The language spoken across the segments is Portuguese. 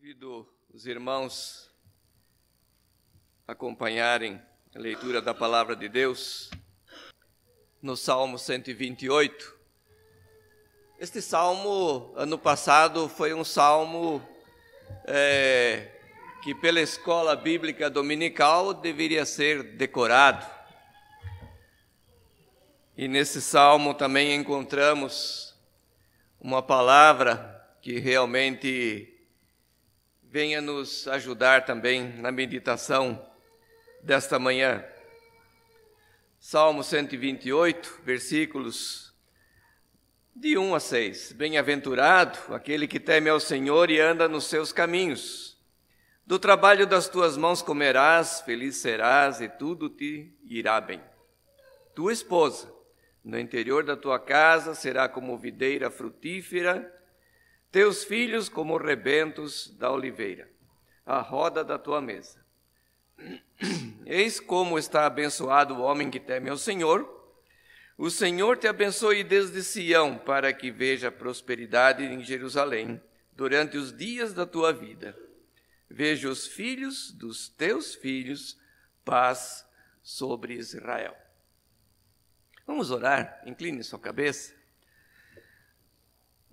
Convido os irmãos a acompanharem a leitura da Palavra de Deus no Salmo 128. Este salmo, ano passado, foi um salmo que pela escola bíblica dominical deveria ser decorado. E nesse salmo também encontramos uma palavra que realmente venha nos ajudar também na meditação desta manhã. Salmo 128, versículos de 1 a 6. Bem-aventurado aquele que teme ao Senhor e anda nos seus caminhos. Do trabalho das tuas mãos comerás, feliz serás e tudo te irá bem. Tua esposa, no interior da tua casa, será como videira frutífera, teus filhos como rebentos da oliveira, à roda da tua mesa. Eis como está abençoado o homem que teme ao Senhor. O Senhor te abençoe desde Sião, para que veja prosperidade em Jerusalém, durante os dias da tua vida. Veja os filhos dos teus filhos, paz sobre Israel. Vamos orar, incline sua cabeça.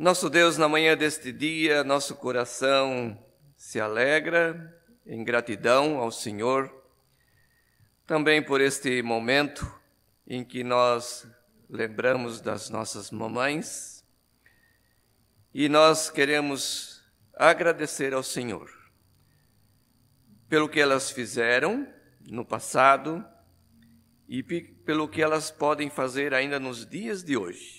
Nosso Deus, na manhã deste dia, nosso coração se alegra em gratidão ao Senhor, também por este momento em que nós lembramos das nossas mamães e nós queremos agradecer ao Senhor pelo que elas fizeram no passado e pelo que elas podem fazer ainda nos dias de hoje.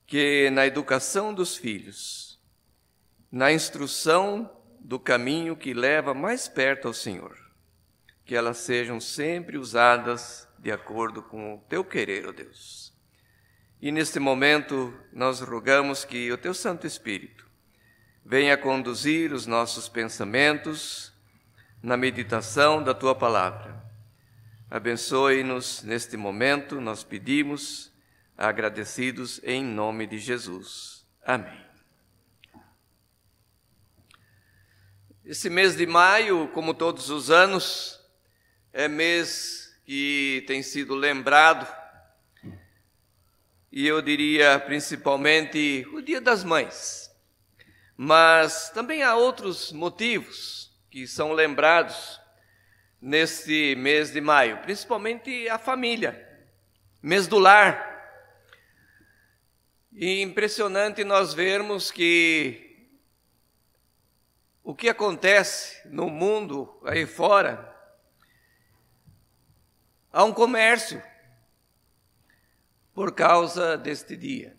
Que na educação dos filhos, na instrução do caminho que leva mais perto ao Senhor, que elas sejam sempre usadas de acordo com o teu querer, ó Deus. E neste momento nós rogamos que o teu Santo Espírito venha conduzir os nossos pensamentos na meditação da tua palavra. Abençoe-nos neste momento, nós pedimos, agradecidos em nome de Jesus. Amém. Esse mês de maio, como todos os anos, é mês que tem sido lembrado, e eu diria principalmente o Dia das Mães. Mas também há outros motivos que são lembrados neste mês de maio, principalmente a família, mês do lar. E impressionante nós vermos que o que acontece no mundo aí fora, há um comércio por causa deste dia.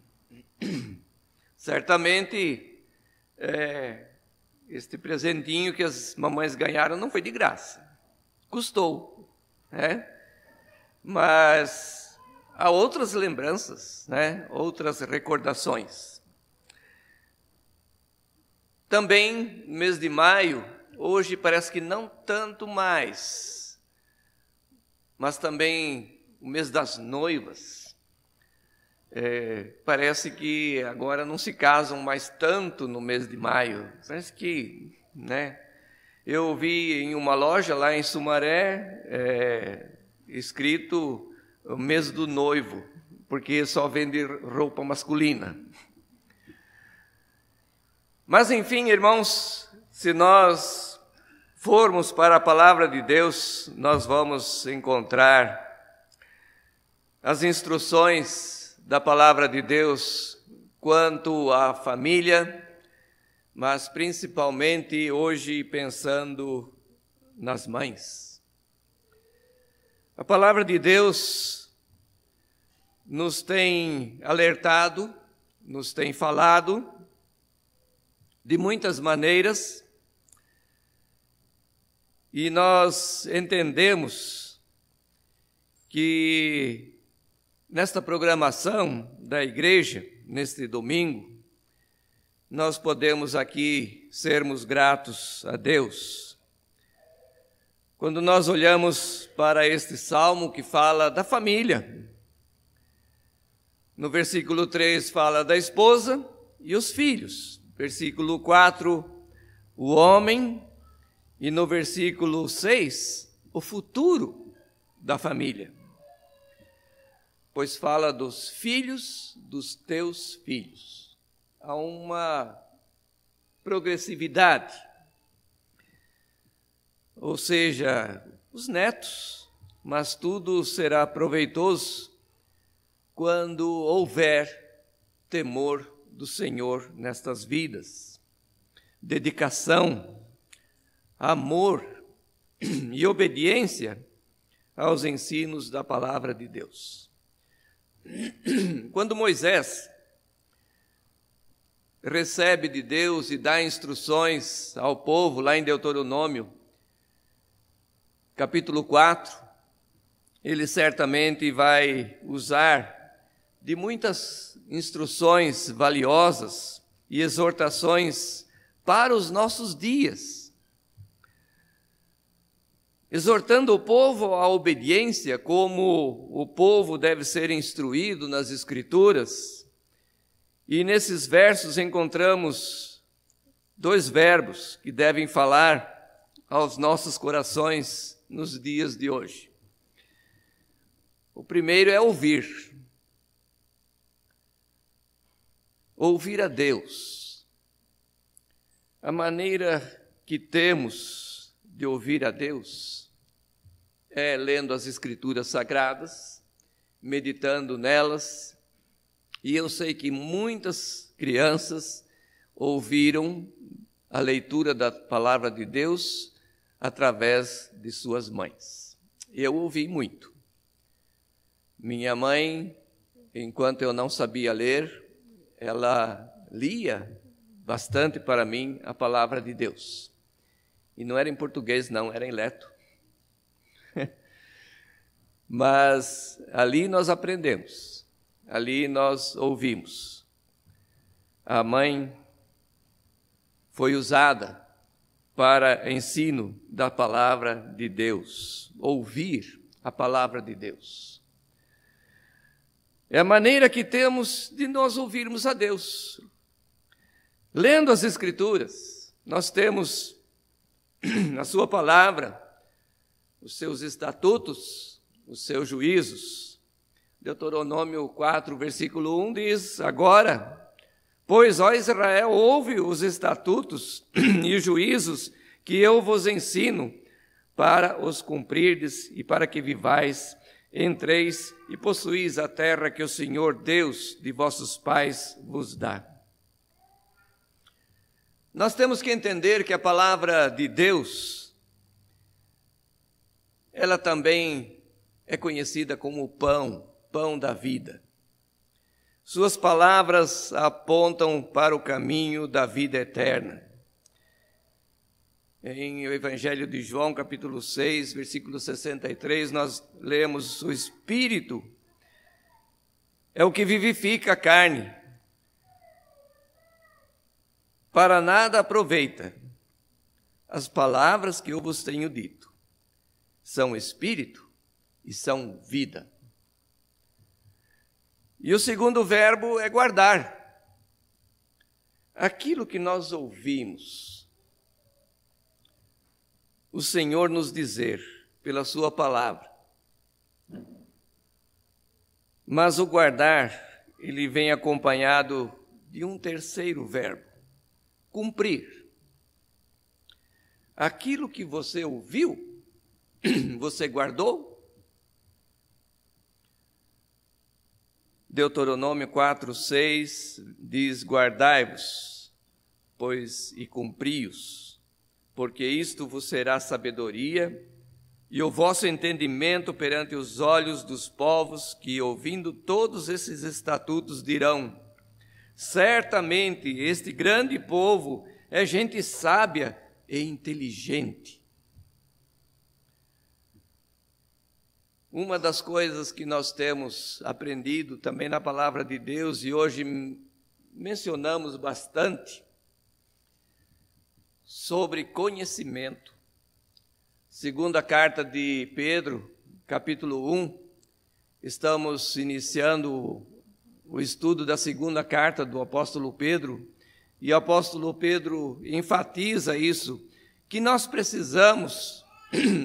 Certamente, este presentinho que as mamães ganharam não foi de graça, custou, né? Mas há outras lembranças, né? Outras recordações. Também, no mês de maio, hoje parece que não tanto mais, mas também o mês das noivas. Parece que agora não se casam mais tanto no mês de maio. Parece que, né? Eu vi em uma loja lá em Sumaré, escrito o mês do noivo, porque só vende roupa masculina. Mas enfim, irmãos, se nós formos para a palavra de Deus, nós vamos encontrar as instruções da palavra de Deus quanto à família, mas principalmente hoje pensando nas mães. A palavra de Deus nos tem alertado, nos tem falado de muitas maneiras, e nós entendemos que nesta programação da igreja, neste domingo, nós podemos aqui sermos gratos a Deus. Quando nós olhamos para este salmo que fala da família, no versículo 3 fala da esposa e os filhos, versículo 4 o homem, e no versículo 6, o futuro da família. Pois fala dos filhos dos teus filhos. Há uma progressividade, ou seja, os netos, mas tudo será proveitoso quando houver temor do Senhor nestas vidas, dedicação, amor e obediência aos ensinos da palavra de Deus. Quando Moisés recebe de Deus e dá instruções ao povo, lá em Deuteronômio, capítulo 4, ele certamente vai usar de muitas instruções valiosas e exortações para os nossos dias, exortando o povo à obediência, como o povo deve ser instruído nas Escrituras. E nesses versos encontramos dois verbos que devem falar aos nossos corações nos dias de hoje. O primeiro é ouvir. Ouvir a Deus. A maneira que temos de ouvir a Deus é lendo as Escrituras Sagradas, meditando nelas. E eu sei que muitas crianças ouviram a leitura da palavra de Deus através de suas mães. Eu ouvi muito. Minha mãe, enquanto eu não sabia ler, ela lia bastante para mim a palavra de Deus. E não era em português, não, era em leto. Mas ali nós aprendemos. Ali nós ouvimos. A mãe foi usada para ensino da palavra de Deus, ouvir a palavra de Deus. É a maneira que temos de nós ouvirmos a Deus. Lendo as Escrituras, nós temos na sua palavra os seus estatutos, os seus juízos. Deuteronômio 4, versículo 1 diz: agora, pois, ó Israel, ouve os estatutos e juízos que eu vos ensino, para os cumprirdes e para que vivais, entreis e possuís a terra que o Senhor Deus de vossos pais vos dá. Nós temos que entender que a palavra de Deus, ela também é conhecida como pão da vida. Suas palavras apontam para o caminho da vida eterna. Em o Evangelho de João, capítulo 6, versículo 63, nós lemos: o Espírito é o que vivifica a carne, para nada aproveita. As palavras que eu vos tenho dito são Espírito e são vida. E o segundo verbo é guardar. Aquilo que nós ouvimos o Senhor nos dizer pela sua palavra. Mas o guardar, ele vem acompanhado de um terceiro verbo: cumprir. Aquilo que você ouviu, você guardou? Deuteronômio 4, 6 diz: guardai-vos, pois, e cumpri-os, porque isto vos será sabedoria e o vosso entendimento perante os olhos dos povos, que, ouvindo todos esses estatutos, dirão: certamente este grande povo é gente sábia e inteligente. Uma das coisas que nós temos aprendido também na palavra de Deus, e hoje mencionamos bastante, sobre conhecimento. Segunda carta de Pedro, capítulo 1, estamos iniciando o estudo da segunda carta do apóstolo Pedro, e o apóstolo Pedro enfatiza isso, que nós precisamos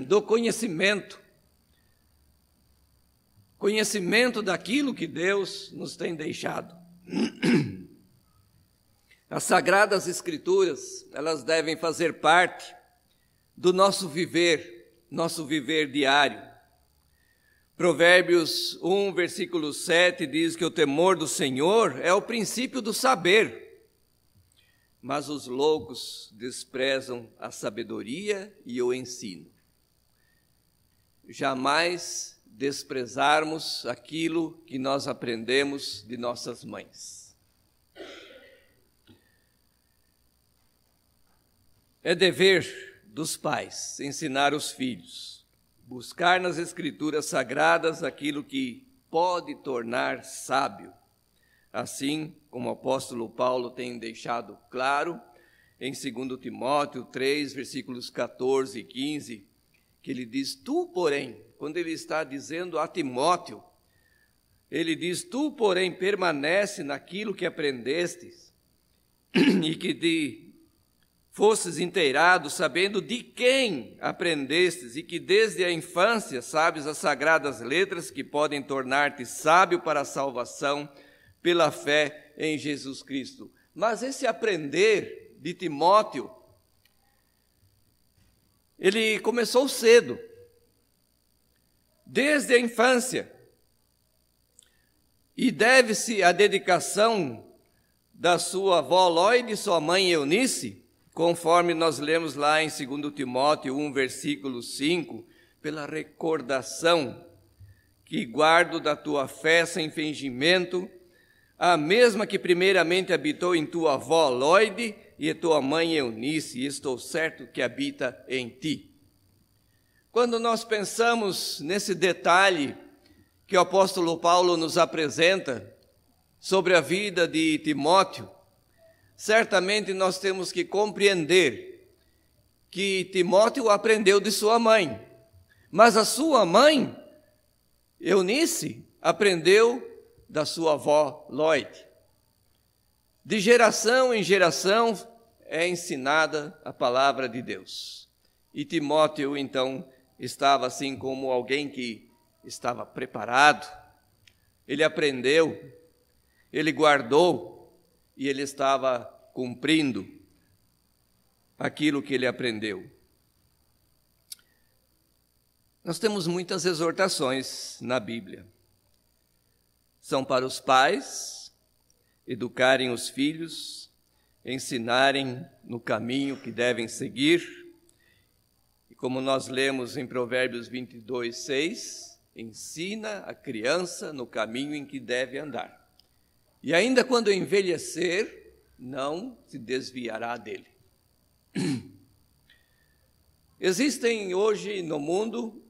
do conhecimento daquilo que Deus nos tem deixado. As Sagradas Escrituras, elas devem fazer parte do nosso viver diário. Provérbios 1, versículo 7 diz que o temor do Senhor é o princípio do saber, mas os loucos desprezam a sabedoria e o ensino. Jamais desprezarmos aquilo que nós aprendemos de nossas mães. É dever dos pais ensinar os filhos, buscar nas Escrituras Sagradas aquilo que pode tornar sábio, assim como o apóstolo Paulo tem deixado claro em 2 Timóteo 3, versículos 14 e 15, que ele diz, tu, porém, quando ele está dizendo a Timóteo, ele diz, tu, porém, permanece naquilo que aprendestes e que fosses inteirado, sabendo de quem aprendestes e que desde a infância sabes as sagradas letras que podem tornar-te sábio para a salvação pela fé em Jesus Cristo. Mas esse aprender de Timóteo, ele começou cedo, desde a infância, e deve-se à dedicação da sua avó Lóide e sua mãe Eunice, conforme nós lemos lá em 2 Timóteo 1, versículo 5, pela recordação que guardo da tua fé sem fingimento, a mesma que primeiramente habitou em tua avó Lóide e tua mãe Eunice, e estou certo que habita em ti. Quando nós pensamos nesse detalhe que o apóstolo Paulo nos apresenta sobre a vida de Timóteo, certamente nós temos que compreender que Timóteo aprendeu de sua mãe, mas a sua mãe, Eunice, aprendeu da sua avó Lóide. De geração em geração é ensinada a palavra de Deus. E Timóteo, então, estava assim como alguém que estava preparado, ele aprendeu, ele guardou e ele estava cumprindo aquilo que ele aprendeu. Nós temos muitas exortações na Bíblia. São para os pais educarem os filhos, ensinarem no caminho que devem seguir. E como nós lemos em Provérbios 22, 6, ensina a criança no caminho em que deve andar. E ainda quando envelhecer, não se desviará dele. Existem hoje no mundo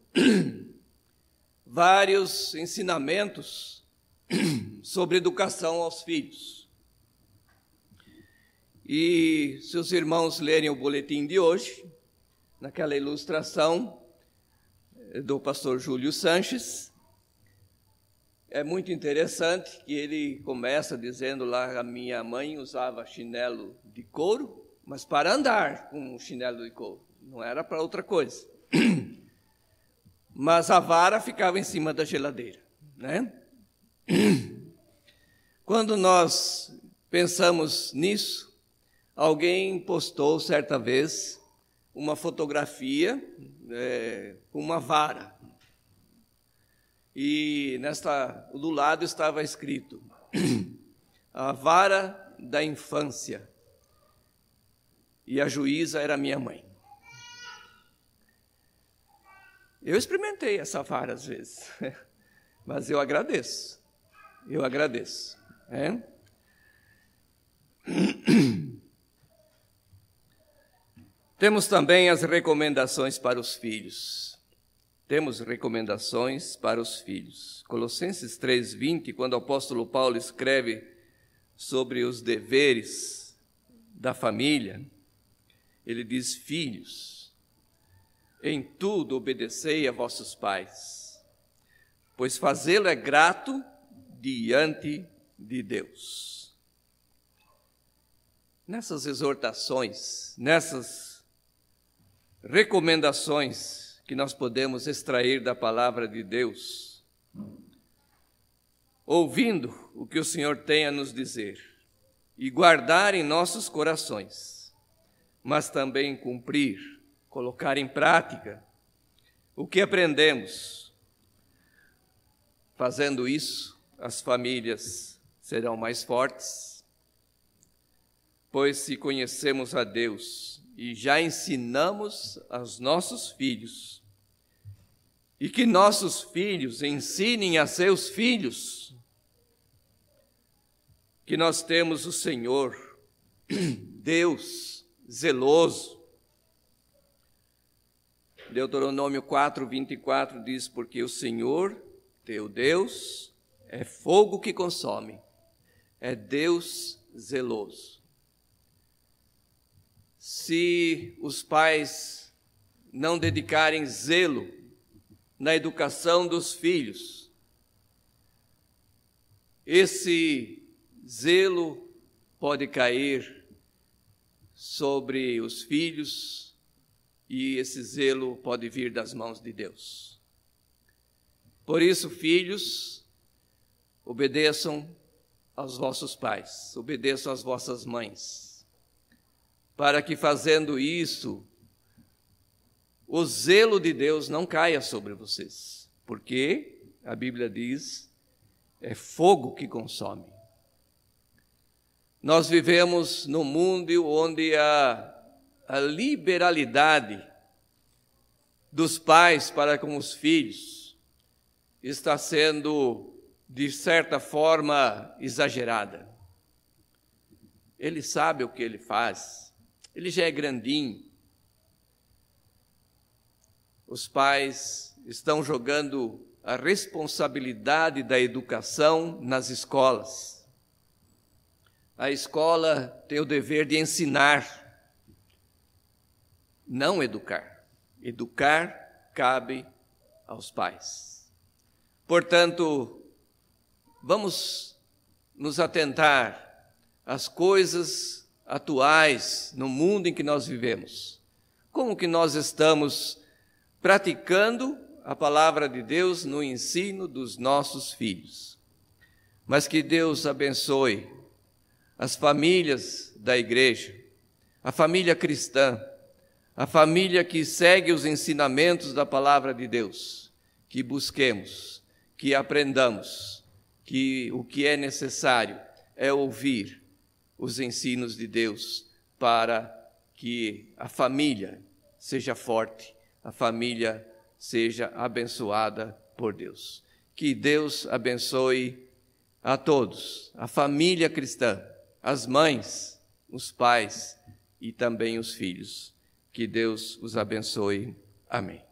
vários ensinamentos sobre educação aos filhos. E se os irmãos lerem o boletim de hoje, naquela ilustração do pastor Júlio Sanches, é muito interessante que ele começa dizendo lá, a minha mãe usava chinelo de couro, mas para andar com um chinelo de couro, não era para outra coisa. Mas a vara ficava em cima da geladeira, né? Quando nós pensamos nisso, alguém postou certa vez uma fotografia com uma vara. E do lado estava escrito, a vara da infância. E a juíza era minha mãe. Eu experimentei essa vara às vezes, mas eu agradeço. Temos também as recomendações para os filhos. Colossenses 3:20, quando o apóstolo Paulo escreve sobre os deveres da família, ele diz, filhos, em tudo obedecei a vossos pais, pois fazê-lo é grato diante de Deus. nessas exortações, nessas recomendações que nós podemos extrair da palavra de Deus, ouvindo o que o Senhor tem a nos dizer e guardar em nossos corações, mas também cumprir, colocar em prática o que aprendemos. Fazendo isso, as famílias serão mais fortes, pois se conhecemos a Deus e já ensinamos aos nossos filhos, e que nossos filhos ensinem a seus filhos, que nós temos o Senhor, Deus zeloso. Deuteronômio 4:24 diz: porque o Senhor, teu Deus, é fogo que consome, é Deus zeloso. Se os pais não dedicarem zelo na educação dos filhos, esse zelo pode cair sobre os filhos e esse zelo pode vir das mãos de Deus. Por isso, filhos, obedeçam aos vossos pais, obedeçam às vossas mães, para que fazendo isso, o zelo de Deus não caia sobre vocês, porque a Bíblia diz, é fogo que consome. Nós vivemos num mundo onde a liberalidade dos pais para com os filhos está sendo, de certa forma, exagerada. Ele sabe o que ele faz, ele já é grandinho. Os pais estão jogando a responsabilidade da educação nas escolas. A escola tem o dever de ensinar, não educar. Educar cabe aos pais. Portanto, vamos nos atentar às coisas atuais no mundo em que nós vivemos. Como que nós estamos praticando a palavra de Deus no ensino dos nossos filhos. Mas que Deus abençoe as famílias da igreja, a família cristã, a família que segue os ensinamentos da palavra de Deus, que busquemos, que aprendamos, que o que é necessário é ouvir os ensinos de Deus para que a família seja forte, a família seja abençoada por Deus. Que Deus abençoe a todos, a família cristã, as mães, os pais e também os filhos. Que Deus os abençoe. Amém.